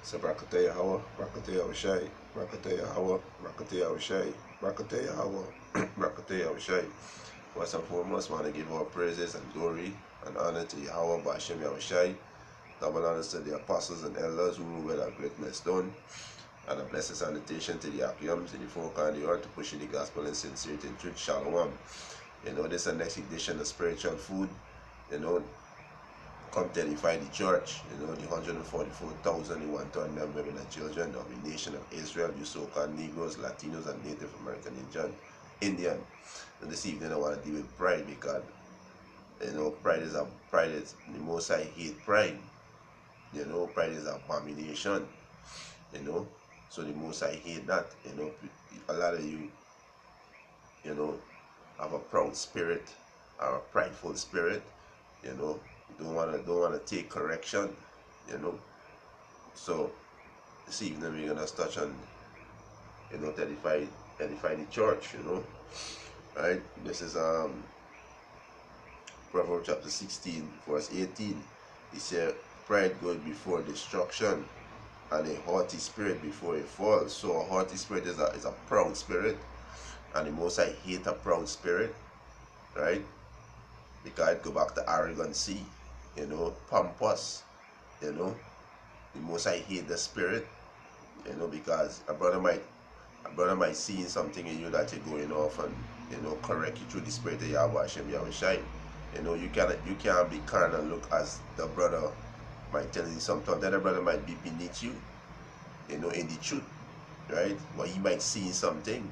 So Brakataya Hawa, Brakataya Washai, Brakataya Hawa, Brakataya Washai, Brakataya Hawa, Brakataya Washai. First and foremost, I want to give our praises and glory and honor to Yahweh Ba'ashem Yahushai, double honors to the apostles and elders who rule with a greatness done, and a blessed salutation to the Akiums in the folk and the earth to push in the gospel in sincerity and truth. Shalom. You know, this is the next edition of spiritual food. You know, come to edify the church. You know, the 144,000, the 1 ton men, women, and children of the nation of Israel, you so-called Negroes, Latinos, and Native American Indian. And this evening I want to deal with pride because, you know, pride is the most I hate pride. You know, pride is an abomination. You know, so the most I hate that. You know, a lot of you, you know, have a proud spirit or a prideful spirit. You know, don't wanna take correction. You know, so this evening we're gonna touch on, you know, to edify the church. You know, right? This is Proverbs chapter 16, verse 18. He said, "Pride goes before destruction, and a haughty spirit before a fall." So a haughty spirit is a proud spirit, and the most I hate a proud spirit, right? Because it go back to arrogancy, you know, pompous, you know. The most I hate the spirit, you know, because a brother might see something in you that you're going off and, you know, correct you through the spirit of Yahweh Hashem Yahushai. You know, you can't be carnal look as the brother might tell you sometimes. The other brother might be beneath you, you know, in the truth, right? But he might see something,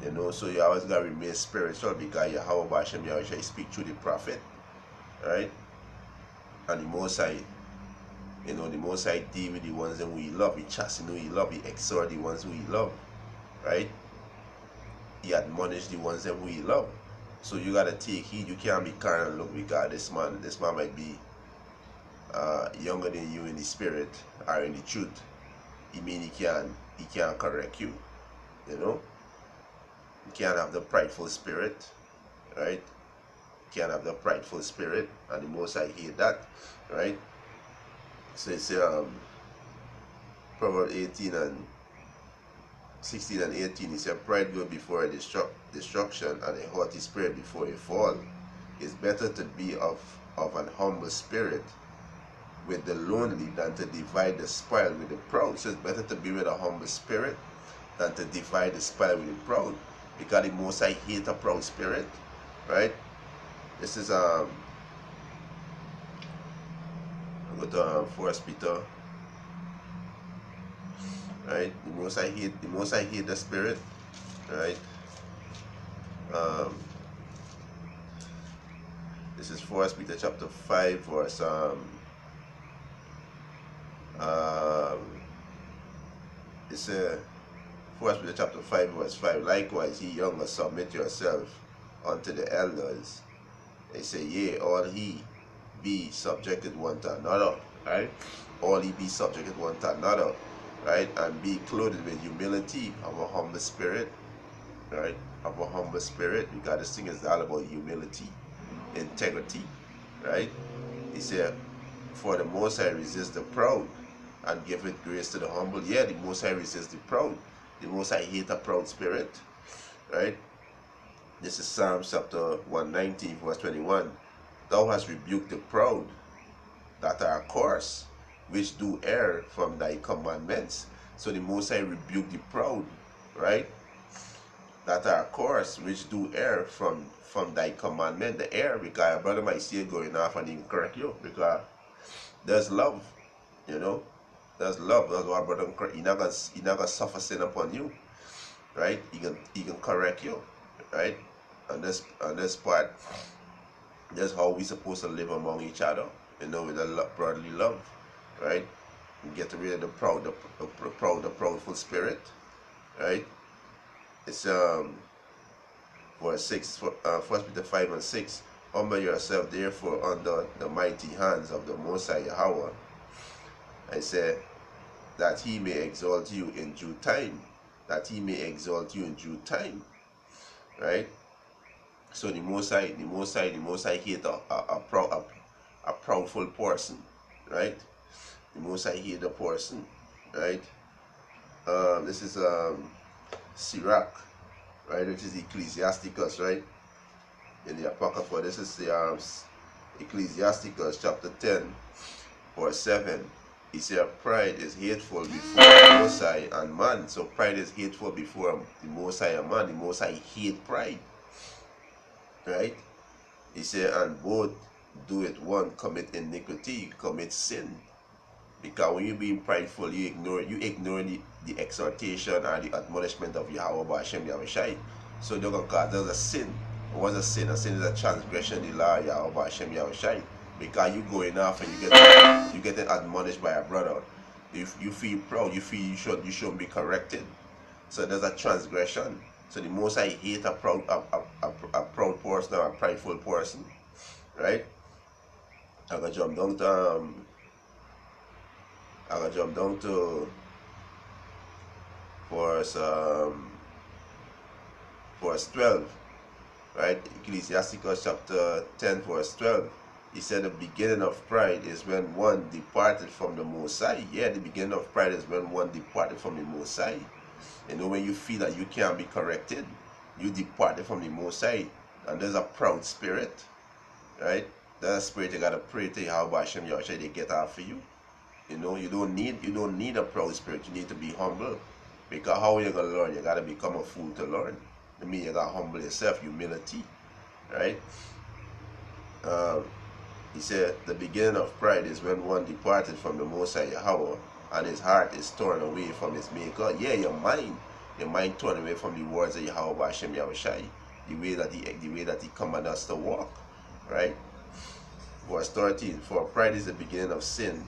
you know, so you always gotta remain spiritual because Yahweh Hashem Yahushai speak through the prophet, right? And the Most High, you know, the Most High deal with the ones that we love. He chasten who he love. He exhort the ones who he love, right? He admonish the ones that we love. So you gotta take heed. You can't be carnal look because this man might be younger than you in the spirit or in the truth. He mean he can't correct you. You know, you can't have the prideful spirit, right? You can't have the prideful spirit, and the most I hate that, right? So it's Proverbs 16 and 18. He said, "Pride go before a destruction, and a haughty spirit before a fall. It's better to be of an humble spirit with the lonely than to divide the spoil with the proud." So it's better to be with a humble spirit than to divide the spoil with the proud, because the most I hate a proud spirit, right? This is I go to 1 Peter, right? The most I hate the spirit, right? This is 1 Peter chapter 5, verse it's a 1 Peter chapter 5, verse 5. "Likewise, ye younger, submit yourself unto the elders." They say, "Yea, all he be subjected one to another," right? All he be subjected one to another, right? "And be clothed with humility of a humble spirit," right? Of a humble spirit, because this thing is all about humility, integrity, right? He said, "For the Most High resist the proud, and giveth grace to the humble." Yeah, the Most High resist the proud. The Most High hate a proud spirit, right? This is Psalms chapter 119, verse 21. "Thou hast rebuked the proud that are coarse, which do err from thy commandments." So the Most High rebuke the proud, right? That are coarse, which do err from thy commandment. The err, because a brother might see it going off and he can correct you, because there's love, you know. There's love. That's why brother, he not gonna suffer sin upon you, right? He can correct you, right? And this part, that's how we supposed to live among each other, you know, with a brotherly love, right? And get rid of the proudful spirit, right? It's verse 6, 1 Peter 5 and 6. "Humble yourself therefore under the mighty hands of the Most High Yahweh." I say, "that he may exalt you in due time." That he may exalt you in due time, right? So the Most High hate a proudful person, right? The Most High hate the person, right? This is Sirach, right, which is Ecclesiasticus, right, in the Apocrypha. This is the Ecclesiasticus chapter 10, verse 7. He said, pride is hateful before the Most High and man. So pride is hateful before the Most High and man. The Most High hate pride, right? He said, and both do it, one commit iniquity, commit sin. Because when you're being prideful, you ignore the exhortation or the admonishment of Yahweh Ba'ashem Yahushai. So they're going to cause there's a sin. What's a sin? A sin is a transgression of the law of Yahweh Ba'ashem Yahushai. Because you going off and you get admonished by a brother. If you feel proud, you feel you shouldn't be corrected. So there's a transgression. So the most I hate a proud person or a prideful person. Right? I'm gonna jump down to verse 12, right? Ecclesiasticus chapter 10, verse 12. He said the beginning of pride is when one departed from the Most High. Yeah, the beginning of pride is when one departed from the Most High. You know, when you feel that you can't be corrected, you departed from the Most High, and there's a proud spirit, right? That spirit you gotta pray to Yahweh Hashem Yahushua to get out for you. You know, you don't need a proud spirit. You need to be humble. Because how you gonna learn? You gotta become a fool to learn. I mean, you gotta humble yourself, humility, right? He said the beginning of pride is when one departed from the Most High Yahweh, and his heart is torn away from his Maker. Yeah, your mind torn away from the words of Yahweh Hashem Yahushai, the way that he commanded us to walk, right? Verse 13. For pride is the beginning of sin,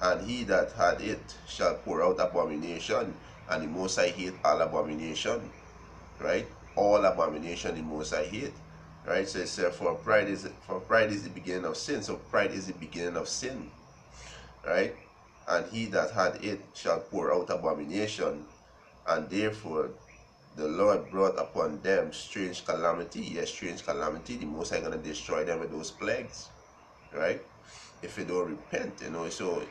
and he that had it shall pour out abomination, and the Most High hate all abomination, right? All abomination the Most High hate, right? So it says, for pride is the beginning of sin. So pride is the beginning of sin, right? And he that had it shall pour out abomination, and therefore the Lord brought upon them strange calamity. Yes, strange calamity. The Most High gonna destroy them with those plagues, right? If they don't repent, you know. So,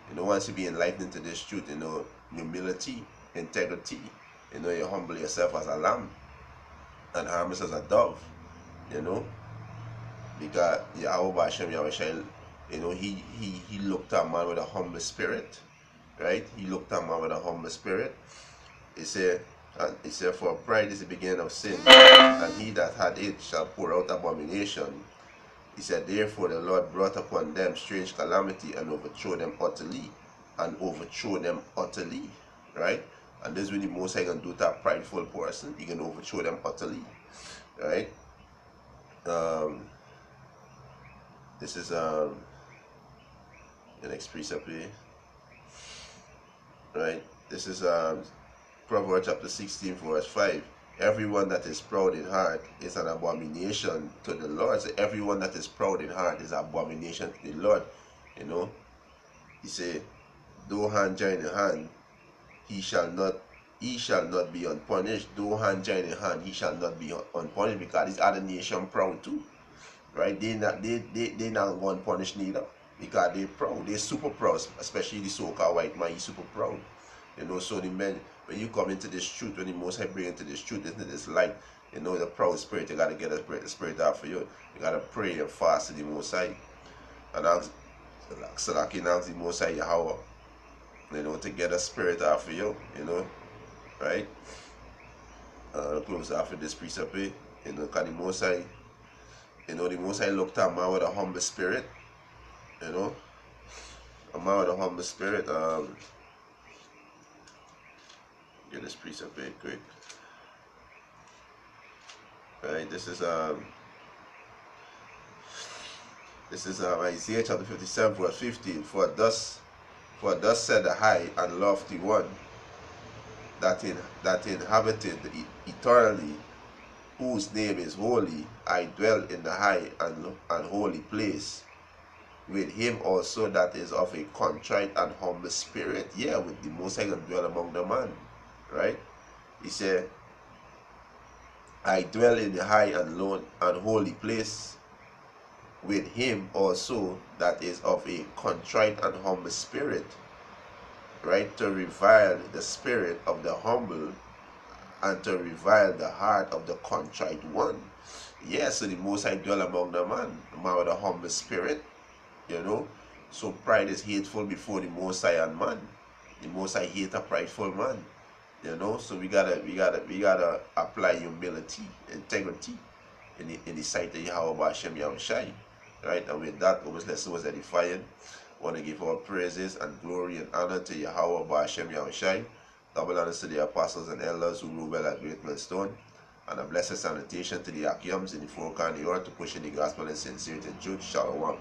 you know, once you be enlightened to this truth, you know, humility, integrity, you know, you humble yourself as a lamb and harmless as a dove, you know, because Yahweh Hashem Yahushua, you know, he looked at man with a humble spirit, right? He looked at man with a humble spirit. He said, for pride is the beginning of sin, and he that had it shall pour out abomination. He said, therefore the Lord brought upon them strange calamity and overthrew them utterly. Right? And this is what the Most High can do to a prideful person. He can overthrow them utterly. Right? This is the next precept here. Right? This is Proverbs chapter 16, verse 5. Everyone that is proud in heart is an abomination to the Lord. So everyone that is proud in heart is an abomination to the Lord. You know, he say, though hand join in hand, he shall not be unpunished. Though hand join in hand, he shall not be unpunished, because these other nation proud too, right? They not going punished neither, because they proud. They super proud, especially the so-called white man. He's super proud. You know, so the men, when you come into this truth, when the Most High bring into this truth, into this light, you know, the proud spirit, you got to get the spirit out for you. You got to pray and fast to the Most High. And ask the Most High Yahweh, you know, to get a spirit out for you, you know, right? Close after this precept, you know, because the Most High, you know, the Most High looked at man with a humble spirit, you know, a man with a humble spirit. Get this precept very quick. Right, this is Isaiah chapter 57, verse 15. For thus said the high and lofty one that inhabited eternally, whose name is holy. I dwell in the high and holy place, with him also that is of a contrite and humble spirit. Yeah, with the Most High gonna dwell among the man. Right? He said, I dwell in the high and lone and holy place, with him also that is of a contrite and humble spirit, right? To revile the spirit of the humble and to revile the heart of the contrite one. Yes, so the Most High dwell among the man with a humble spirit, you know. So pride is hateful before the Most High and man. The Most High hate a prideful man, you know. So we gotta apply humility, integrity in the sight of Yahweh Hashem Yahushai, right? And with that, our lesson was edifying. I want to give our praises and glory and honor to Yahweh Hashem Yahushai. Double honors to the apostles and elders who rule well at Great Millstone. And a blessed salutation to the Akiums in the four corners of the earth to push in the gospel in sincerity and truth. Shalom.